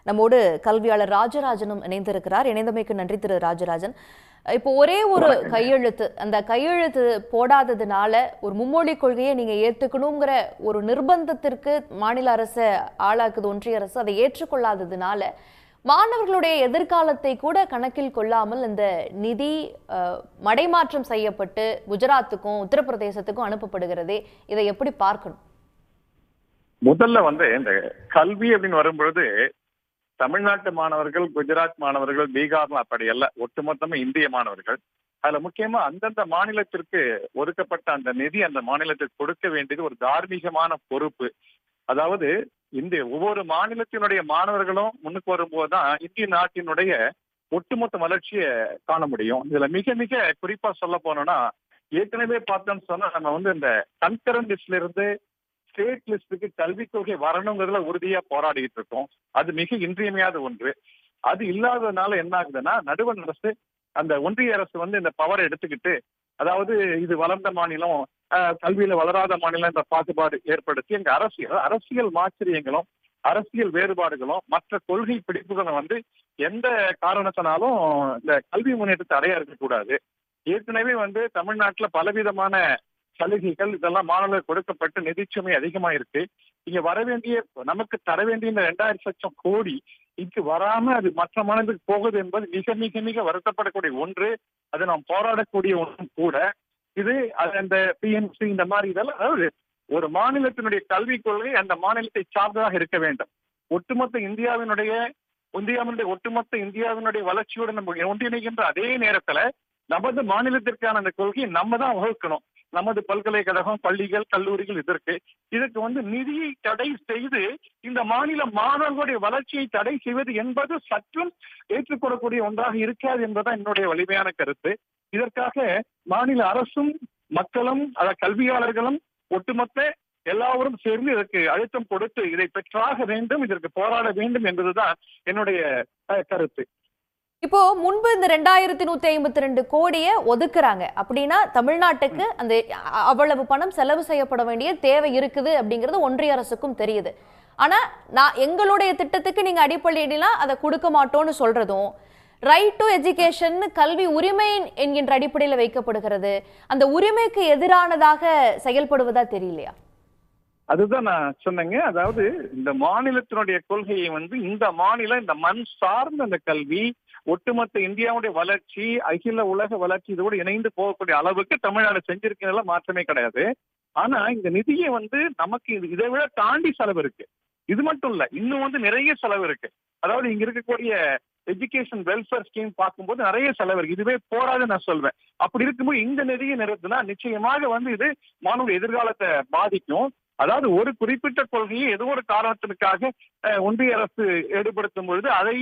நம்மோடு கல்வியாளர் ராஜராஜனும் இணைந்திருக்கிறார். இணைந்தமைக்கு நன்றி திரு ராஜராஜன். இப்போ ஒரே ஒரு கையெழுத்து, அந்த கையெழுத்து போடாததுனால ஒரு மும்மொழி கொள்கையை நீங்க ஏத்துக்கணுங்கிற ஒரு நிர்பந்தத்திற்கு மாநில அரசு ஆளாக்குது ஒன்றிய அரசு. அதை ஏற்றுக்கொள்ளாததுனால மாணவர்களுடைய எதிர்காலத்தை கூட கணக்கில் கொள்ளாமல் இந்த நிதி மடைமாற்றம் செய்யப்பட்டு குஜராத்துக்கும் உத்தரப்பிரதேசத்துக்கும் அனுப்பப்படுகிறதே, இதை எப்படி பார்க்கணும்? முதல்ல இந்த கல்வி அப்படின்னு வரும்பொழுது தமிழ்நாட்டு மாணவர்கள், குஜராத் மாணவர்கள், பீகார் அப்படி அல்ல, ஒட்டுமொத்தமா இந்திய மாணவர்கள். அதுல முக்கியமா அந்தந்த மாநிலத்திற்கு ஒதுக்கப்பட்ட அந்த நிதி அந்த மாநிலத்திற்கு கொடுக்க வேண்டியது ஒரு தார்மீகமான பொறுப்பு. அதாவது ஒவ்வொரு மாநிலத்தினுடைய மாணவர்களும் முன்னுக்கு வரும்போதுதான் இந்திய நாட்டினுடைய ஒட்டுமொத்த வளர்ச்சியை காண முடியும். இதுல மிக மிக குறிப்பா சொல்ல போனோம்னா, ஏற்கனவே பார்த்தோம்னு சொன்னா நம்ம இந்த கன்கரண்ட் லிஸ்ட்ல இருந்து ஸ்டேட் லிஸ்டுக்கு கல்விக் கொள்கை வரணுங்கிறதுல உறுதியா போராடிட்டு இருக்கோம். அது மிக இன்றியமையாத ஒன்று. அது இல்லாததுனால என்ன ஆகுதுன்னா, நடுவண் அரசு, அந்த ஒன்றிய அரசு இந்த பவரை எடுத்துக்கிட்டு, அதாவது இது வளர்ந்த மாநிலம், கல்வியில வளராத மாநிலம் என்ற பாகுபாடு ஏற்படுத்தி எங்க அரசியல் மாச்சரியங்களும் அரசியல் வேறுபாடுகளும் மற்ற கொள்கை பிடிப்புகளும் எந்த காரணத்தினாலும் இந்த கல்வி முன்னேற்றத்தை அடைய இருக்கக்கூடாது. ஏற்கனவே தமிழ்நாட்டுல பலவிதமான சலுகைகள் இதெல்லாம் மாணவர்களுக்கு கொடுக்கப்பட்டு நிதிச்சுமை அதிகமா இருக்கு. இங்க வர வேண்டிய, நமக்கு தர வேண்டிய இந்த 2000 லட்சம் கோடி இங்கு வராம அது மற்ற மாநிலத்துக்கு போகுது என்பது மிக மிக மிக வருத்தப்படக்கூடிய ஒன்று. அது நாம் போராடக்கூடிய ஒன்றும் கூட. இது அந்த பிஎம்சி இந்த மாதிரி இதெல்லாம், அதாவது ஒரு மாநிலத்தினுடைய கல்விக் கொள்கை அந்த மாநிலத்தை சார்ந்ததாக இருக்க வேண்டும். ஒட்டுமொத்த இந்தியாவினுடைய வளர்ச்சியோடு நம்ம ஒன்றிணைகின்ற அதே நேரத்துல நமது மாநிலத்திற்கான அந்த கொள்கையை நம்ம தான் வகுக்கணும். நமது பல்கலைக்கழகம், பள்ளிகள், கல்லூரிகள் இதுக்கு நிதியை தடை செய்து இந்த மாநில மாணவர்களுடைய வளர்ச்சியை தடை செய்வது என்பது சற்றும் ஏற்றுக்கொள்ளக்கூடிய ஒன்றாக இருக்காது என்பதுதான் என்னுடைய வலிமையான கருத்து. இதற்காக மாநில அரசும் மக்களும் கல்வியாளர்களும் ஒட்டுமொத்த எல்லாரும் சேர்ந்து இதற்கு அழுத்தம் கொடுத்து இதை பெற்றாக வேண்டும், இதற்கு போராட வேண்டும் என்பதுதான் என்னுடைய கருத்து. இப்போ முன்பு இந்த 2152 கோடியை ஒதுக்குறாங்க அப்படின்னா தமிழ்நாட்டுக்கு அந்த அவ்வளவு பணம் செலவு செய்யப்பட வேண்டிய தேவை இருக்குது அப்படிங்கிறது ஒன்றிய அரசுக்கும் தெரியுது. ஆனா எங்களுடைய திட்டத்துக்கு நீங்க அடிப்படையிலாம் அதை கொடுக்க மாட்டோம்னு சொல்றதும், ரைட் டு எஜுகேஷன் கல்வி உரிமை என்கின்ற அடிப்படையில் வைக்கப்படுகிறது, அந்த உரிமைக்கு எதிரானதாக செயல்படுவதா தெரியலையா? அதுதான் நான் சொன்னேங்க. அதாவது இந்த மாநிலத்தினுடைய கொள்கையை இந்த மாநிலம், இந்த மண் சார்ந்த அந்த கல்வி, ஒட்டுமொத்த இந்தியாவுடைய வளர்ச்சி, அகில உலக வளர்ச்சி இதோடு இணைந்து போகக்கூடிய அளவுக்கு தமிழ்நாடு செஞ்சிருக்கிறதுல மாற்றமே கிடையாது. ஆனா இந்த நிதியை நமக்கு இதை விட தாண்டி செலவு இருக்கு. இது மட்டும் இல்ல, இன்னும் நிறைய செலவு இருக்கு. அதாவது இங்க இருக்கக்கூடிய எஜுகேஷன் வெல்ஃபேர் ஸ்கீம் பார்க்கும்போது நிறைய செலவு இருக்கு. இதுவே போராது நான் சொல்வேன். அப்படி இருக்கும்போது இந்த நிதியை நிறுத்தினா நிச்சயமாக இது மாணவர்கள் எதிர்காலத்தை பாதிக்கும். அதாவது ஒரு குறிப்பிட்ட கொள்கையை ஏதோ ஒரு காரணத்திற்காக ஒன்றிய அரசு ஈடுபடுத்தும் பொழுது அதை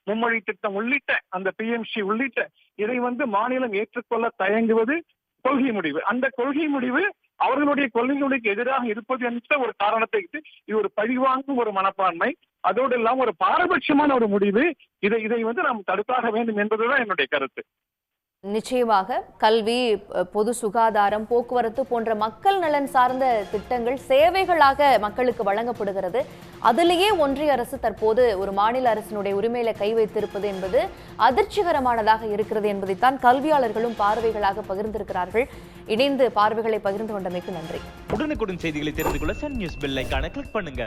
மும்மொழி திட்டம் உள்ளிட்ட அந்த பிஎம்சி உள்ளிட்ட இதை மாநிலம் ஏற்றுக்கொள்ள தயங்குவது கொள்கை முடிவு. அந்த கொள்கை முடிவு அவர்களுடைய கொள்கைகளுக்கு எதிராக இருப்பது என்ற ஒரு காரணத்தை இது ஒரு பழிவாங்கும் ஒரு மனப்பான்மை, அதோடு இல்லாம ஒரு பாரபட்சமான ஒரு முடிவு. இதை நாம் தடுத்தாக வேண்டும் என்பதுதான் என்னுடைய கருத்து. நிச்சயமாக கல்வி, பொது சுகாதாரம், போக்குவரத்து போன்ற மக்கள் நலன் சார்ந்த திட்டங்கள் சேவைகளாக மக்களுக்கு வழங்கப்படுகிறது. அதிலேயே ஒன்றிய அரசு தற்போது ஒரு மாநில அரசினுடைய உரிமையில கை வைத்திருப்பது என்பது அதிர்ச்சிகரமானதாக இருக்கிறது என்பதைத்தான் கல்வியாளர்களும் பார்வைகளாக பகிர்ந்திருக்கிறார்கள். இணைந்து பார்வைகளை பகிர்ந்து கொண்டமைக்கு நன்றி. உடனுக்குடன் செய்திகளை தெரிந்து கொள்ள சன் நியூஸ் பெல் ஐகானை கிளிக் பண்ணுங்க.